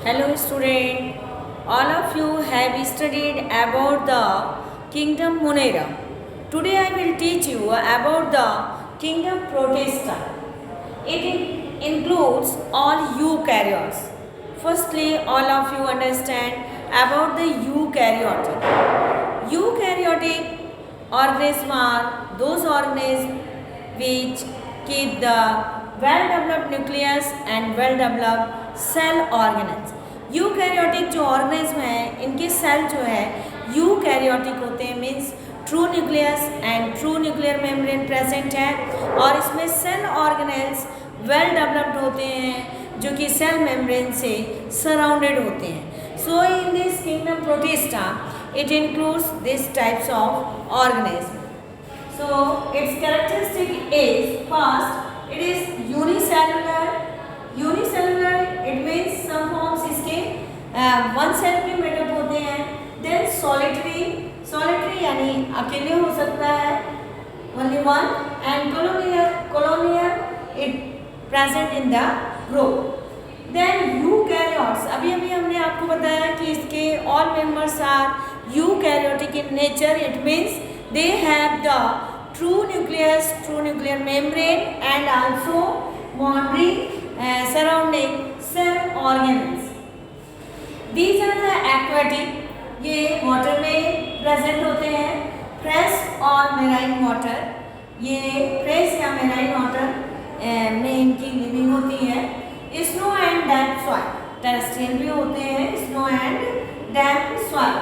Hello student, all of you have studied about the kingdom Monera. Today I will teach you about the kingdom Protista. It includes all eukaryotes. Firstly, all of you understand about the eukaryotic. Eukaryotic organisms are those organisms which keep the well-developed nucleus and well-developed cell organelles. Eukaryotic जो organism है इनके cell जो है eukaryotic होते हैं, means true nucleus and true nuclear membrane present है और इसमें सेल ऑर्गेनल्स वेल डेवलप्ड होते हैं जो कि सेल मेम्ब्रेन से सराउंडेड होते हैं. So in this kingdom protista it includes this types of organism. So its characteristic is first it is unicellular. Unicellular it means some forms इसके one cell के made up होते हैं. देन सॉलिटरी, सॉलिटरी यानी अकेले हो सकता है, only one. And colonial, colonial it present in the group. Then eukaryotes, अभी अभी हमने आपको बताया कि इसके all members are eukaryotic in nature. It means they have the true nucleus, true nuclear membrane and also boundary surrounding cell organelles. These are the aquatic. ये water में present होते हैं. फ्रेश और मेराइन वाटर, ये fresh या marine water में इनकी living होती है. Snow and damp soil, terrestrial भी होते हैं snow and damp soil.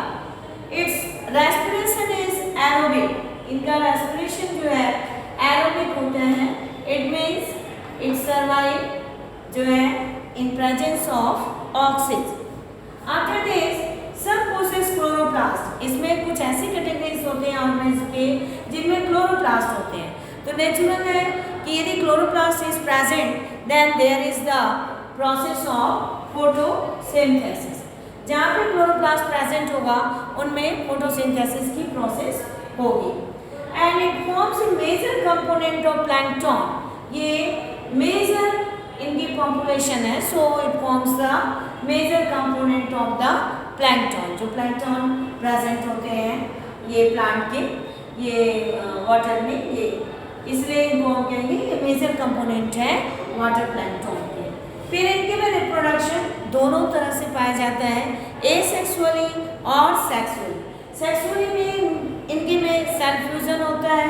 It's respiration is aerobic. इनका रेस्पिरेशन जो है एरोबिक होते हैं. इट मीन्स इट सर्वाइव जो है in presence of oxygen. After this सब पोसेस क्लोरोप्लास्ट. इसमें कुछ ऐसी कैटेगरीज होते हैं ऑर्गेनिज्म के जिनमें क्लोरोप्लास्ट होते हैं. तो नेचुरल है कि यदि chloroplast is present then there is the process of photosynthesis. जहाँ पे क्लोरोप्लास्ट प्रेजेंट होगा उनमें फोटोसिंथेसिस की प्रोसेस होगी. And it forms a major component of plankton. ये मेजर इनकी पॉपुलेशन है. So it forms the major component of the plankton. जो प्लैंकटन प्रेजेंट होते हैं ये प्लांट के, ये वाटर में, ये इसलिए इनको हम कहेंगे ये मेजर कंपोनेंट है वाटर प्लैंकटन के. फिर इनके में रिप्रोडक्शन दोनों तरह से पाया जाता है, एसेक्सुअली और सेक्सुअली. सेक्सुअली में इनके में सेल फ्यूजन होता है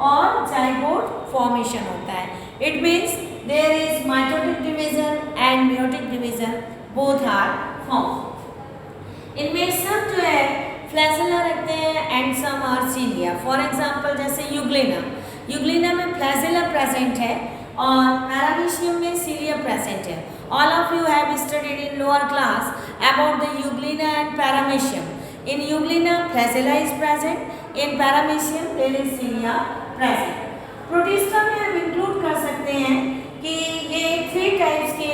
और जाइगोट फॉर्मेशन होता है. It means there is mitotic division and meiotic division, both are formed. इनमें सब जो है फ्लैजेला रखते हैं and some are cilia. For example जैसे यूग्लिना, यूग्लिना में फ्लैजेला प्रेजेंट है और पैरामीशियम में सीलिया प्रेजेंट है. All of you have studied in lower class about the Euglena and paramecium. In Euglena flagella is present, in paramecium there is cilia present. Protista में हम include कर सकते हैं कि ये 3 टाइप्स के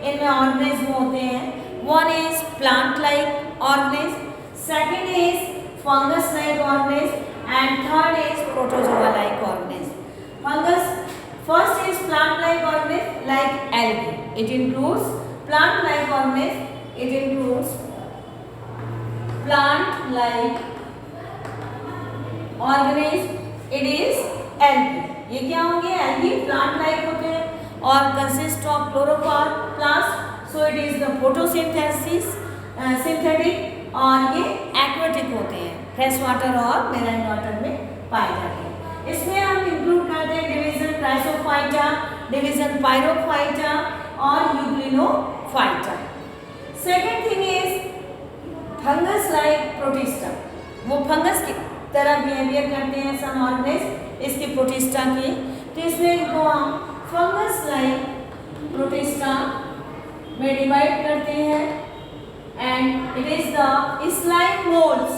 इनमें ऑर्गेनिज्म होते हैं. One is plant like organism, second is fungus like organism and third is protozoa like organism. Fungus first is plant like organism like algae. It includes plant like organism, it includes plant like organism, it is algae. ये क्या होंगे? Algae plant like होते हैं और consist of chloroplast. So it is the photosynthesis synthetic और ये aquatic होते हैं, फ्रेश वाटर और मेराइन वाटर में पाए जाते हैं. इसमें हम इंक्लूड करते हैं डिवीजन क्राइसोफाइटा, डिवीजन पायरोफाइटा और euglenophyta. Second thing is fungus like protista. वो फंगस की तरह बिहेवियर करते हैं सम ऑर्गेनिज्म इसकी प्रोटिस्टा की. तो इसलिए इनको हम फंगस लाइक प्रोटिस्टा में डिवाइड करते हैं. And it is the slime moulds.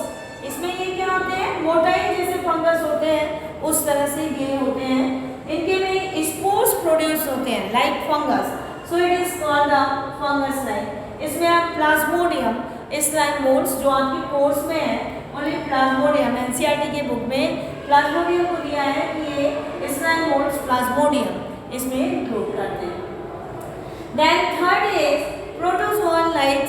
इसमें ये क्या होते हैं? मोटाई जैसे फंगस होते हैं उस तरह से ये होते हैं. इनके में स्पोर्स प्रोड्यूस होते हैं like fungus. So it is called the fungus like. इसमें आप प्लाज्मोडियम स्लाइम मोल्ड्स जो आपके कोर्स में है, ओनली प्लाज्मोडियम एनसीईआरटी के बुक में प्लाज्मोडियम को दिया है कि ये स्लाइम मोल्ड्स प्लाज्मोडियम इसमें इंक्लूड करते हैं. Then third is protozoa like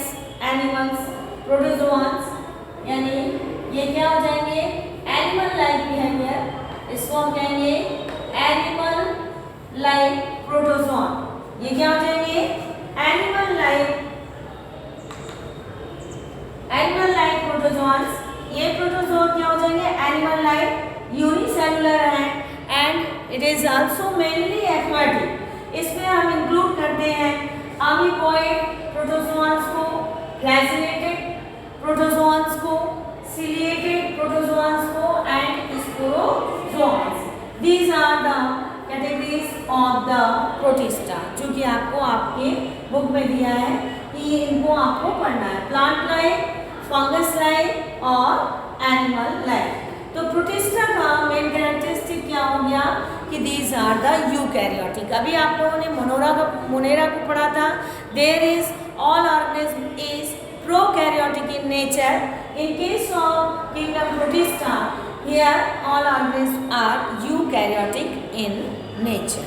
जाएंगे एनिमल लाइक प्रोटोजोआ। ये क्या हो जाएंगे एनिमल लाइक प्रोटोजोन्स। ये प्रोटोजोआ क्या हो जाएंगे एनिमल लाइक यूनिसेलुलर है and it is also mainly aquatic. इसमें हम इंक्लूड करते हैं अमीबॉइड प्रोटोजोन्स को, फ्लैजिलेटेड प्रोटोजोन्स को, सिलिएटेड प्रोटोजोन्स को and sporozoans. These are the categories of the Protista, जो कि आपको आपके बुक में दिया है कि इनको आपको पढ़ना है, प्लांट लाइफ, फंगस लाइफ और एनिमल लाइफ। तो प्रोटिस्टा का मेन कैरेक्टरिस्टिक क्या हो गया कि दीज आर द यूकैरियोटिक। अभी आप लोगों ने मोनेरा को पढ़ा था। There is all organism is prokaryotic in nature. In case of kingdom Protista, here all organisms are eukaryotic in nature.